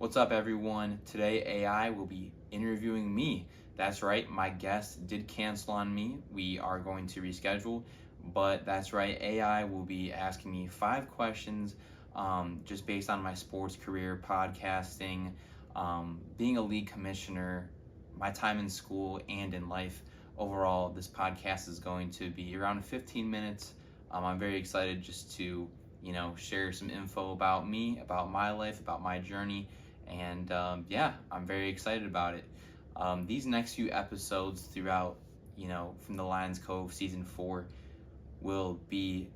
What's up, everyone? Today, AI will be interviewing me. That's right, my guest did cancel on me. We are going to reschedule, but that's right, AI will be asking me 5 questions just based on my sports career, podcasting, being a league commissioner, my time in school, and in life. Overall, this podcast is going to be around 15 minutes. I'm very excited just to share some info about me, about my life, about my journey, and I'm very excited about it. These next few episodes throughout, from the Lions Cove season 4 will be,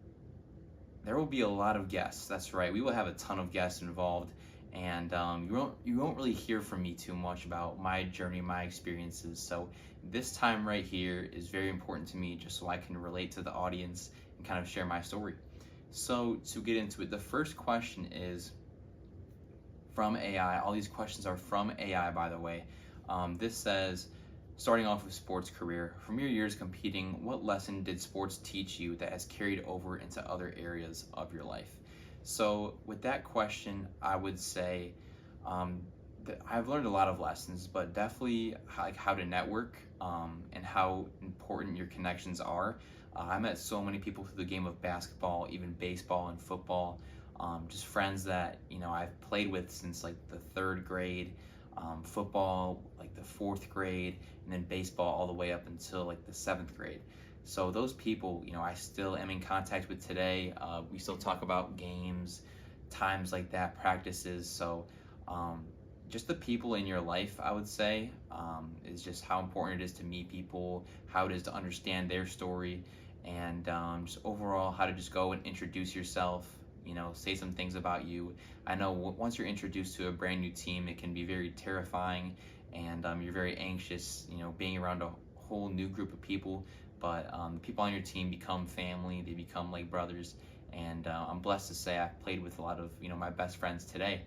there will be a lot of guests. That's right, we will have a ton of guests involved, and you won't really hear from me too much about my journey, my experiences. So this time right here is very important to me, just so I can relate to the audience and kind of share my story. So to get into it, the first question is from AI. All these questions are from AI, by the way. This says, starting off with sports career, from your years competing, what lesson did sports teach you that has carried over into other areas of your life? So with that question, I would say that I've learned a lot of lessons, but definitely like how to network and how important your connections are. I met so many people through the game of basketball, even baseball and football. Just friends that I've played with since like the 3rd grade, football like the 4th grade, and then baseball all the way up until like the 7th grade. So those people, I still am in contact with today. We still talk about games, times like that, practices. So just the people in your life, I would say, is just how important it is to meet people, how it is to understand their story, and just overall how to just go and introduce yourself, say some things about you. I know once you're introduced to a brand new team, it can be very terrifying, and you're very anxious, being around a whole new group of people. But the people on your team become family, they become like brothers, and I'm blessed to say I've played with a lot of my best friends today.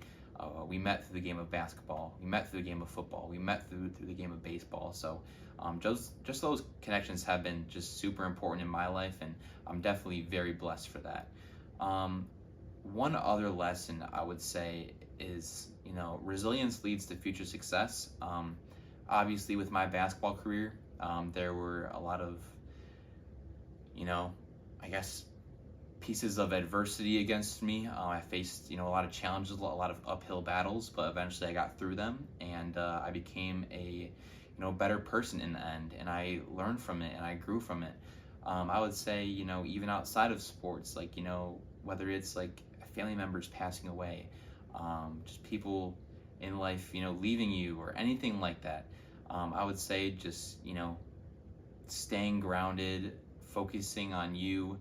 We met through the game of basketball, we met through the game of football, we met through the game of baseball. So just those connections have been just super important in my life, and I'm definitely very blessed for that. One other lesson I would say is, resilience leads to future success. Obviously, with my basketball career, there were a lot of, I guess, pieces of adversity against me. I faced, a lot of challenges, a lot of uphill battles, but eventually I got through them, and I became a, better person in the end, and I learned from it, and I grew from it. I would say, even outside of sports, like, whether it's like family members passing away, just people in life, leaving you or anything like that. I would say just, staying grounded, focusing on you,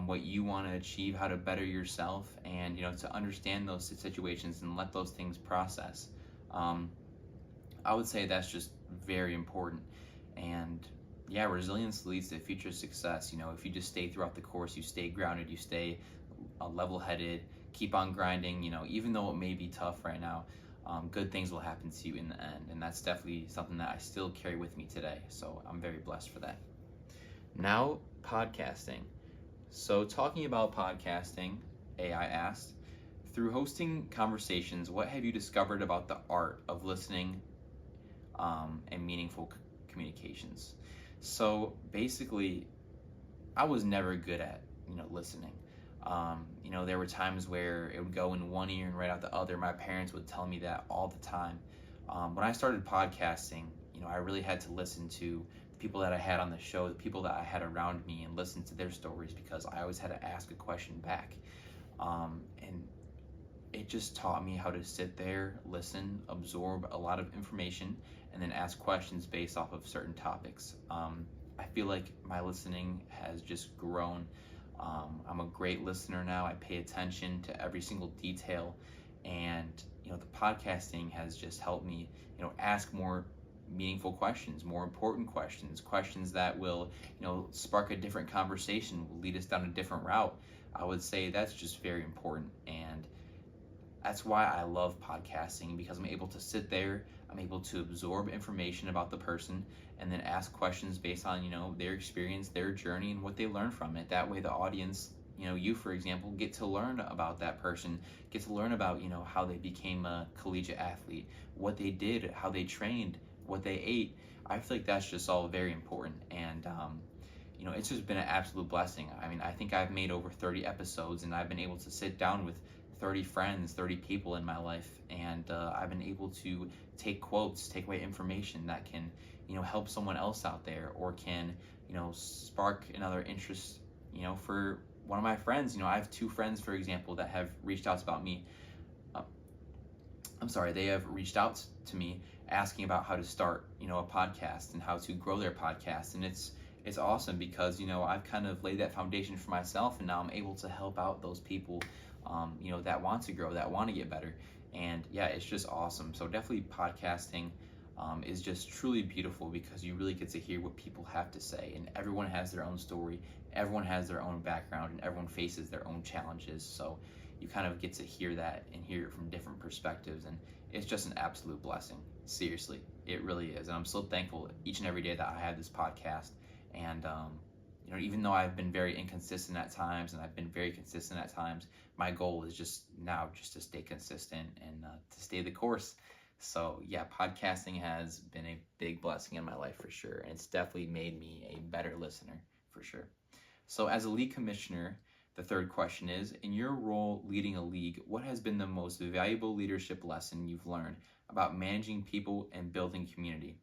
what you want to achieve, how to better yourself, and, to understand those situations and let those things process. I would say that's just very important. And yeah, resilience leads to future success. If you just stay throughout the course, you stay grounded, you stay level-headed, keep on grinding, even though it may be tough right now, good things will happen to you in the end. And that's definitely something that I still carry with me today. So I'm very blessed for that. Now, podcasting. So talking about podcasting, AI asked, through hosting conversations, what have you discovered about the art of listening and meaningful communications? So basically, I was never good at, listening. There were times where it would go in one ear and right out the other. My parents would tell me that all the time. When I started podcasting, I really had to listen to the people that I had on the show, the people that I had around me, and listen to their stories, because I always had to ask a question back. And it just taught me how to sit there, listen, absorb a lot of information, and then ask questions based off of certain topics. I feel like my listening has just grown. I'm a great listener now. I pay attention to every single detail, and the podcasting has just helped me ask more meaningful questions, more important questions, questions that will spark a different conversation, will lead us down a different route. I would say that's just very important, and that's why I love podcasting, because I'm able to sit there, I'm able to absorb information about the person, and then ask questions based on their experience, their journey, and what they learned from it. That way the audience you, for example, get to learn about that person, get to learn about, how they became a collegiate athlete, what they did, how they trained, what they ate. I feel like that's just all very important. And, it's just been an absolute blessing. I mean, I think I've made over 30 episodes, and I've been able to sit down with 30 friends, 30 people in my life, and I've been able to take quotes, take away information that can, help someone else out there, or can, spark another interest, for one of my friends. I have two friends, for example, that have reached out about me. Uh, they have reached out to me asking about how to start, a podcast and how to grow their podcast, and it's awesome because I've kind of laid that foundation for myself, and now I'm able to help out those people, that want to grow, that want to get better, and yeah, it's just awesome. So definitely podcasting is just truly beautiful because you really get to hear what people have to say, and everyone has their own story, everyone has their own background, and everyone faces their own challenges. So you kind of get to hear that and hear it from different perspectives, and it's just an absolute blessing. Seriously, it really is, and I'm so thankful each and every day that I have this podcast. And even though I've been very inconsistent at times, and I've been very consistent at times, my goal is just to stay consistent and to stay the course. So yeah, podcasting has been a big blessing in my life for sure, and it's definitely made me a better listener for sure. So as a league commissioner, the third question is, in your role leading a league, what has been the most valuable leadership lesson you've learned about managing people and building community?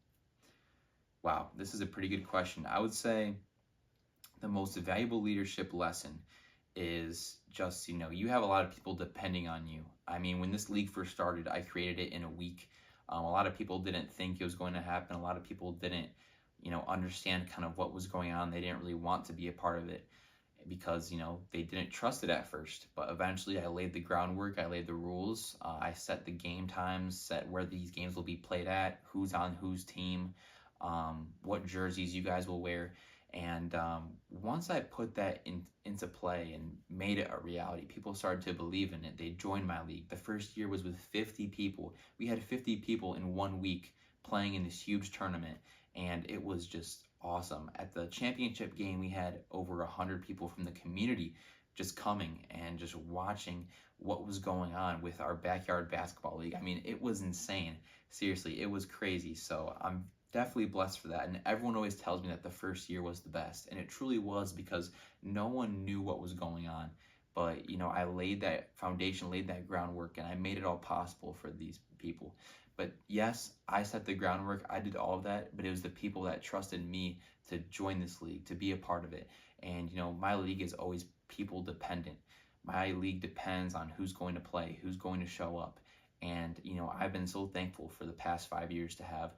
Wow, this is a pretty good question. I would say the most valuable leadership lesson is just, you have a lot of people depending on you. I mean, when this league first started, I created it in a week. A lot of people didn't think it was going to happen. A lot of people didn't, understand kind of what was going on. They didn't really want to be a part of it because, they didn't trust it at first. But eventually I laid the groundwork, I laid the rules, I set the game times, set where these games will be played at, who's on whose team, what jerseys you guys will wear. And once I put that into play and made it a reality, people started to believe in it. They joined my league. The first year was with 50 people. We had 50 people in 1 week playing in this huge tournament, and it was just awesome. At the championship game, we had over 100 people from the community just coming and just watching what was going on with our backyard basketball league. I mean, it was insane. Seriously, it was crazy. So I'm definitely blessed for that. And everyone always tells me that the first year was the best, and it truly was because no one knew what was going on. But I laid that foundation, laid that groundwork, and I made it all possible for these people. But yes, I set the groundwork, I did all of that, but it was the people that trusted me to join this league, to be a part of it. And my league is always people dependent. My league depends on who's going to play, who's going to show up. And I've been so thankful for the past 5 years to have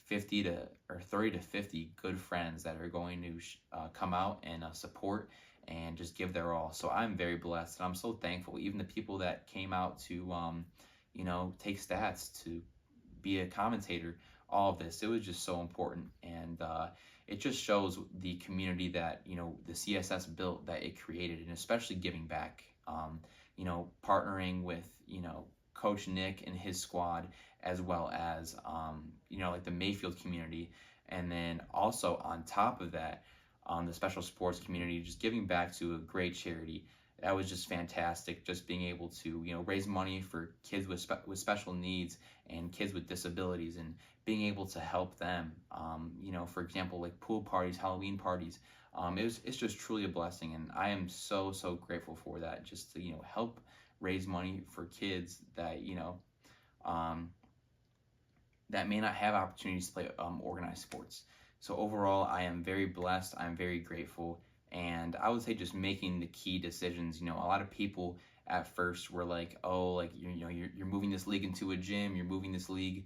30 to 50 good friends that are going to come out and support and just give their all. So I'm very blessed, and I'm so thankful. Even the people that came out to take stats, to be a commentator, all of this, it was just so important. And it just shows the community that the CSS built, that it created, and especially giving back, partnering with Coach Nick and his squad, as well as like the Mayfield community, and then also on top of that, the special sports community, just giving back to a great charity. That was just fantastic. Just being able to raise money for kids with special needs and kids with disabilities, and being able to help them. For example, like pool parties, Halloween parties. It's just truly a blessing, and I am so grateful for that. Just to help raise money for kids that that may not have opportunities to play organized sports. So overall, I am very blessed. I'm very grateful. And I would say just making the key decisions. A lot of people at first were like, oh, like, you're moving this league into a gym. You're moving this league,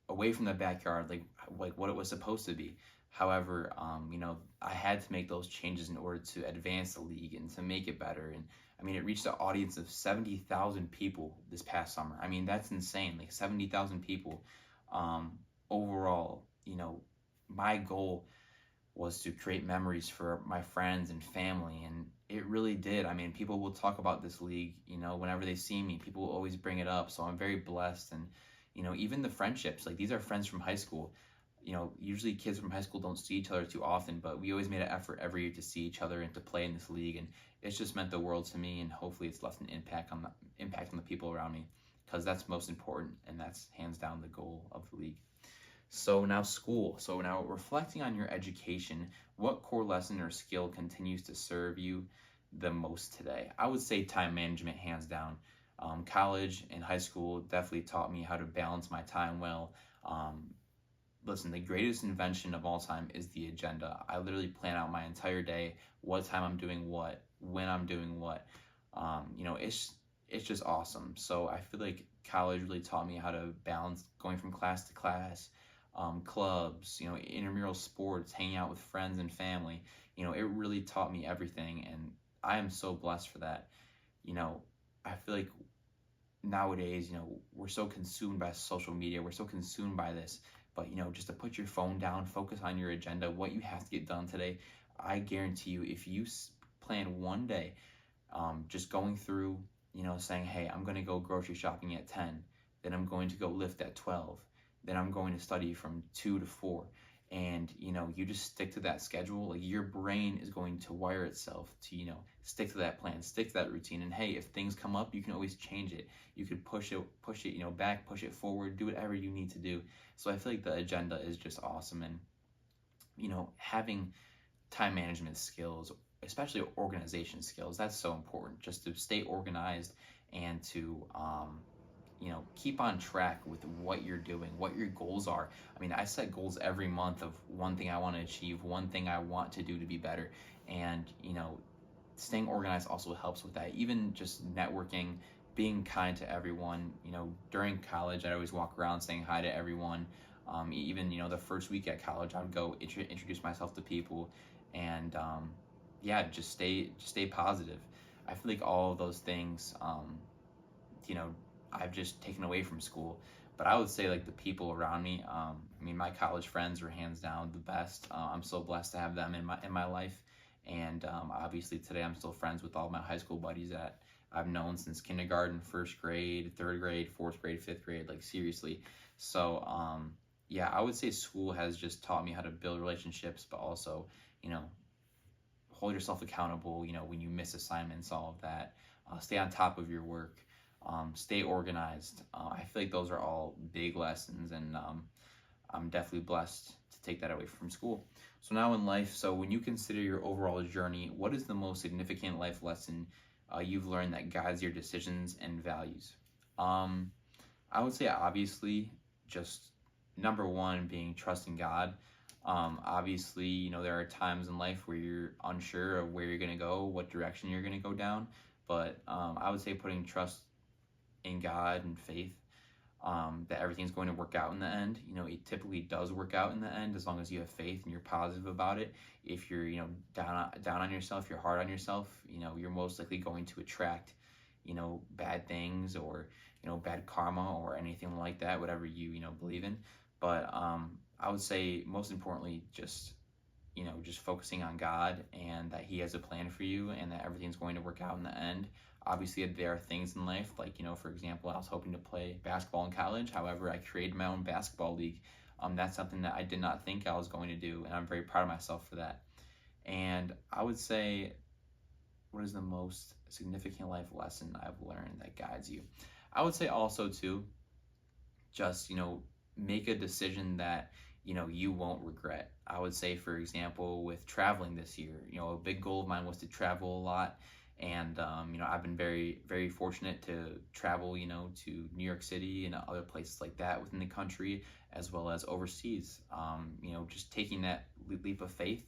away from the backyard, like what it was supposed to be. However, I had to make those changes in order to advance the league and to make it better. And I mean, it reached an audience of 70,000 people this past summer. I mean, that's insane. Like 70,000 people. Overall, my goal was to create memories for my friends and family, and it really did. I mean, people will talk about this league, whenever they see me. People will always bring it up. So I'm very blessed. And even the friendships, like, these are friends from high school. Usually kids from high school don't see each other too often, but we always made an effort every year to see each other and to play in this league, and it's just meant the world to me, and hopefully it's left an impact on the people around me, because that's most important, and that's hands down the goal of the league. So now school. So now reflecting on your education, what core lesson or skill continues to serve you the most today? I would say time management, hands down. College and high school definitely taught me how to balance my time well. Listen, the greatest invention of all time is the agenda. I literally plan out my entire day, what time I'm doing what, when I'm doing what. It's just awesome. So I feel like college really taught me how to balance going from class to class, clubs, intramural sports, hanging out with friends and family. It really taught me everything, and I am so blessed for that. I feel like nowadays, we're so consumed by social media, we're so consumed by this, but just to put your phone down, focus on your agenda, what you have to get done today. I guarantee you, if you plan one day, just going through, saying, hey, I'm going to go grocery shopping at 10, then I'm going to go lift at 12, then I'm going to study from 2 to 4, and you just stick to that schedule, like your brain is going to wire itself to stick to that plan, stick to that routine. And hey, if things come up, you can always change it. You could push it back, push it forward, do whatever you need to do. So I feel like the agenda is just awesome, and having time management skills, especially organization skills, that's so important, just to stay organized and to keep on track with what you're doing, what your goals are. I mean, I set goals every month of one thing I want to achieve, one thing I want to do to be better. And, staying organized also helps with that. Even just networking, being kind to everyone. During college, I always walk around saying hi to everyone. Even, the first week at college, I would go introduce myself to people, and just stay positive. I feel like all of those things, I've just taken away from school. But I would say, like, the people around me, my college friends are hands down the best. I'm so blessed to have them in my life, and obviously today I'm still friends with all my high school buddies that I've known since kindergarten, first grade, third grade, fourth grade, fifth grade, like seriously. So I would say school has just taught me how to build relationships, but also hold yourself accountable. When you miss assignments, all of that. Stay on top of your work. Stay organized. I feel like those are all big lessons, and I'm definitely blessed to take that away from school. So now in life, so when you consider your overall journey, what is the most significant life lesson you've learned that guides your decisions and values? I would say obviously just number one being trusting God. Obviously, there are times in life where you're unsure of where you're going to go, what direction you're going to go down, but I would say putting trust in God and faith, that everything's going to work out in the end. It typically does work out in the end as long as you have faith and you're positive about it. If you're down on yourself, you're hard on yourself, you're most likely going to attract bad things, or bad karma, or anything like that, whatever you believe in. But I would say most importantly, just focusing on God, and that He has a plan for you, and that everything's going to work out in the end. Obviously, there are things in life, like, for example, I was hoping to play basketball in college. However, I created my own basketball league. That's something that I did not think I was going to do, and I'm very proud of myself for that. And I would say, what is the most significant life lesson I've learned that guides you? I would say also, too, just, make a decision that, you won't regret. I would say, for example, with traveling this year, a big goal of mine was to travel a lot. And, I've been very, very fortunate to travel, to New York City and other places like that within the country, as well as overseas. Just taking that leap of faith,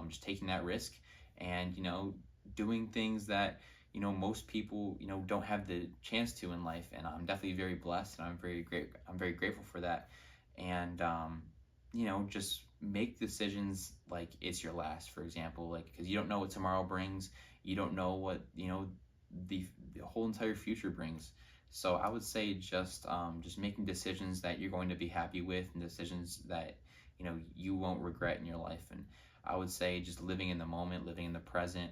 just taking that risk, and, doing things that, most people, don't have the chance to in life. And I'm definitely very blessed, and I'm very grateful for that. And, just make decisions like it's your last, for example, like, because you don't know what tomorrow brings. You don't know what the whole entire future brings. So I would say just making decisions that you're going to be happy with, and decisions that you won't regret in your life. And I would say just living in the moment, living in the present,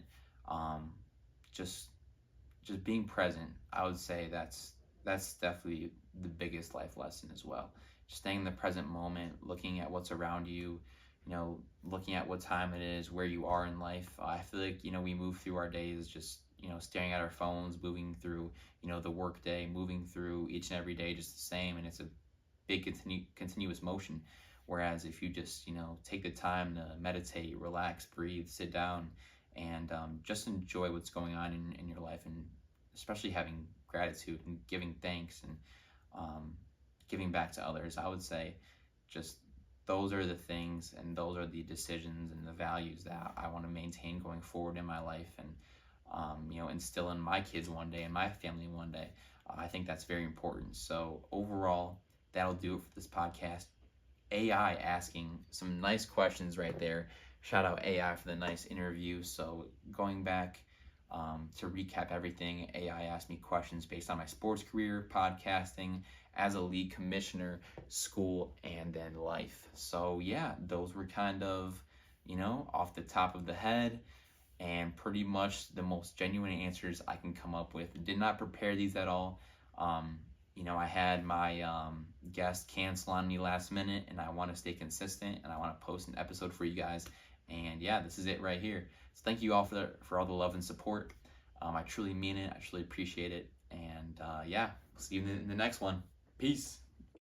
just being present. I would say that's definitely the biggest life lesson as well. Just staying in the present moment, looking at what's around you, looking at what time it is, where you are in life. I feel like, we move through our days just, staring at our phones, moving through, the work day, moving through each and every day just the same. And it's a big continuous motion. Whereas if you just, take the time to meditate, relax, breathe, sit down, and just enjoy what's going on in your life, and especially having gratitude and giving thanks and giving back to others, I would say just those are the things and those are the decisions and the values that I want to maintain going forward in my life, and instill in my kids one day and my family one day. I think that's very important. So overall, that'll do it for this podcast. AI asking some nice questions right there. Shout out AI for the nice interview. So going back to recap everything, AI asked me questions based on my sports career, podcasting, as a league commissioner, school, and then life. So yeah, those were kind of, off the top of the head, and pretty much the most genuine answers I can come up with. Did not prepare these at all. I had my guest cancel on me last minute, and I want to stay consistent, and I want to post an episode for you guys. And yeah, this is it right here. So thank you all for all the love and support. I truly mean it. I truly appreciate it. And yeah, see you in the next one. Peace.